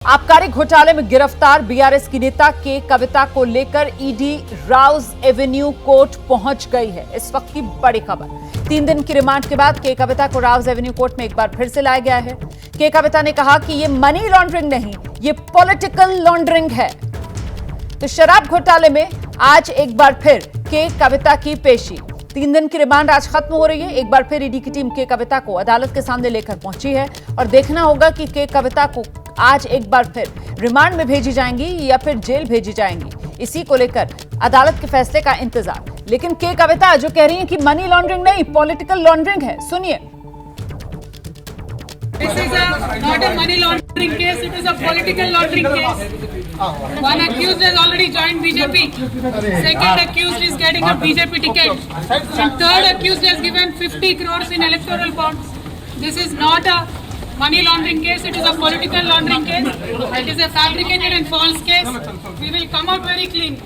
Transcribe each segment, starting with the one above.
आबकारी घोटाले में गिरफ्तार बीआरएस की नेता के कविता को लेकर ईडी राउज एवेन्यू कोर्ट पहुंच गई है। इस वक्त की बड़ी खबर, 3 दिन की रिमांड के बाद के कविता को राउज एवेन्यू कोर्ट में एक बार फिर से लाया गया है। के कविता ने कहा कि ये मनी लॉन्ड्रिंग नहीं, ये पॉलिटिकल लॉन्ड्रिंग है। तो शराब घोटाले में आज एक बार फिर के कविता की पेशी। 3 दिन की रिमांड आज खत्म हो रही है। एक बार फिर ईडी की टीम के कविता को अदालत के सामने लेकर पहुंची है और देखना होगा कि के कविता को आज एक बार फिर रिमांड में भेजी जाएंगी या फिर जेल भेजी जाएंगी। इसी को लेकर अदालत के फैसले का इंतजार। लेकिन के कविता जो कह रही हैं कि मनी लॉन्ड्रिंग नहीं, पॉलिटिकल लॉन्ड्रिंग है, सुनिए। This is not a money laundering case, it is a political laundering case. One accused has already joined BJP. Second accused is getting a BJP ticket. And third accused has given 50 crores in electoral bonds. This is not a money laundering case, it is a political laundering case. It is a fabricated and false case. We will come out very clean.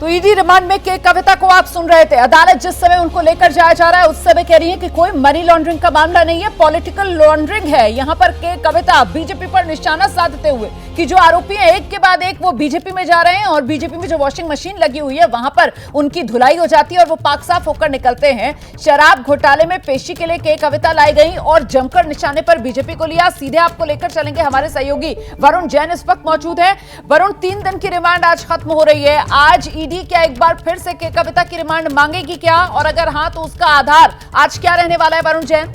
तो ED remand में के कविता को आप सुन रहे थे। अदालत जिस समय उनको लेकर जाया जा रहा है उस समय कह रही है कि कोई मनी लॉन्ड्रिंग का मामला नहीं है, पॉलिटिकल लॉन्ड्रिंग है। यहां पर के कविता बीजेपी पर निशाना साधते हुए कि जो आरोपी हैं एक के बाद एक वो बीजेपी में जा रहे हैं और बीजेपी में जो वॉशिंग मशीन लगी हुई है वहां पर उनकी धुलाई हो जाती है और वो पाक साफ होकर निकलते हैं। शराब घोटाले में पेशी के लिए के कविता लाई गई और जमकर निशाने पर बीजेपी को लिया। सीधे आपको लेकर चलेंगे, हमारे सहयोगी वरुण जैन इस वक्त मौजूद है। वरुण, 3 दिन की रिमांड आज खत्म हो रही है। आज ईडी क्या एक बार फिर से के कविता की रिमांड मांगेगी क्या, और अगर हां तो उसका आधार आज क्या रहने वाला है? वरुण जैन,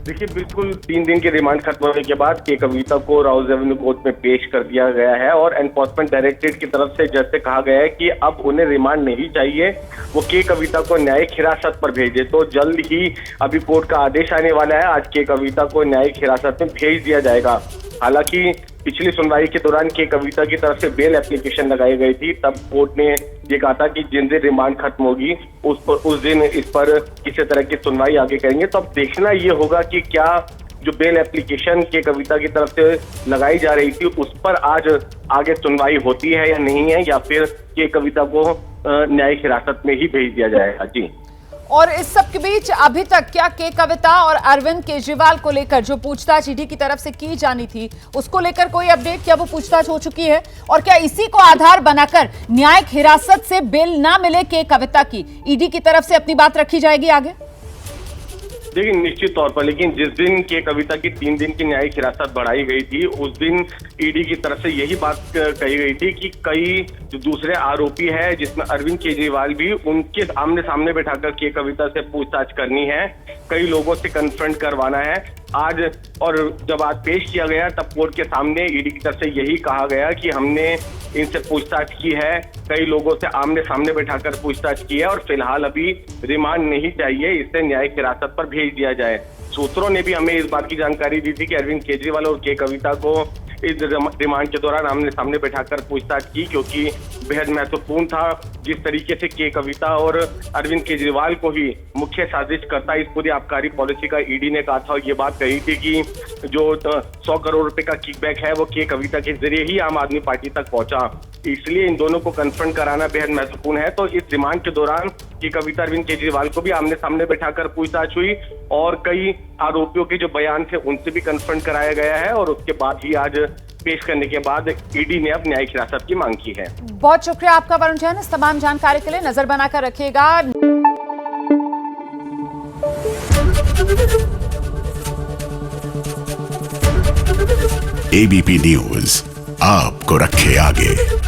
देखिए, बिल्कुल 3 दिन की रिमांड खत्म होने के बाद के कविता को राउज एवेन्यू कोर्ट में पेश कर दिया गया है और एनफोर्समेंट डायरेक्टरेट की तरफ से जज से कहा गया है कि अब उन्हें रिमांड नहीं चाहिए, वो के कविता को न्यायिक हिरासत पर भेजे। तो जल्द ही अभी कोर्ट का आदेश आने वाला है, आज के कविता को न्यायिक हिरासत में भेज दिया जाएगा। हालांकि पिछली सुनवाई के दौरान के कविता की तरफ से बेल एप्लीकेशन लगाई गई थी, तब कोर्ट ने ये कहा था कि जिन दिन रिमांड खत्म होगी उस दिन इस पर किसी तरह की सुनवाई आगे करेंगे। तो अब देखना ये होगा कि क्या जो बेल एप्लीकेशन के कविता की तरफ से लगाई जा रही थी उस पर आज आगे सुनवाई होती है या नहीं है, या फिर के कविता को न्यायिक हिरासत में ही भेज दिया जाएगा। जी, और इस सब के बीच अभी तक क्या के कविता और अरविंद केजरीवाल को लेकर जो पूछताछ ईडी की तरफ से की जानी थी उसको लेकर कोई अपडेट? क्या वो पूछताछ हो चुकी है और क्या इसी को आधार बनाकर न्यायिक हिरासत से बेल ना मिले के कविता की ईडी की तरफ से अपनी बात रखी जाएगी आगे? देखिए, निश्चित तौर पर, लेकिन जिस दिन के कविता की 3 दिन की न्यायिक हिरासत बढ़ाई गई थी उस दिन ईडी की तरफ से यही बात कही गई थी कि कई जो दूसरे आरोपी है जिसमें अरविंद केजरीवाल भी, उनके आमने सामने बैठाकर के कविता से पूछताछ करनी है, कई लोगों से कन्फ्रंट करवाना है आज। और जब आज पेश किया गया तब कोर्ट के सामने ईडी की तरफ से यही कहा गया कि हमने इनसे पूछताछ की है, कई लोगों से आमने सामने बैठाकर पूछताछ की है और फिलहाल अभी रिमांड नहीं चाहिए, इसे न्यायिक हिरासत पर भेज दिया जाए। सूत्रों ने भी हमें इस बात की जानकारी दी थी कि अरविंद केजरीवाल और के कविता को इस रिमांड के दौरान आमने सामने बैठाकर पूछताछ की, क्योंकि बेहद महत्वपूर्ण था जिस तरीके से के कविता और अरविंद केजरीवाल को ही मुख्य साजिश करता इस पूरी आबकारी पॉलिसी का ईडी ने कहा था। ये बात कही थी कि जो 100 करोड़ रुपए का किकबैक है वो के कविता के जरिए ही आम आदमी पार्टी तक पहुंचा, इसलिए इन दोनों को कन्फ्रंट कराना बेहद महत्वपूर्ण है। तो इस रिमांड के दौरान के कविता अरविंद केजरीवाल को भी आमने सामने बैठाकर पूछताछ हुई और कई आरोपियों के जो बयान थे उनसे भी कन्फ्रंट कराया गया है और उसके बाद ही आज पेश करने के बाद ईडी ने अब न्यायिक हिरासत की मांग की है। बहुत शुक्रिया आपका वरुण जैन, इस तमाम जानकारी के लिए नजर बनाकर रखिएगा। एबीपी न्यूज आपको रखे आगे।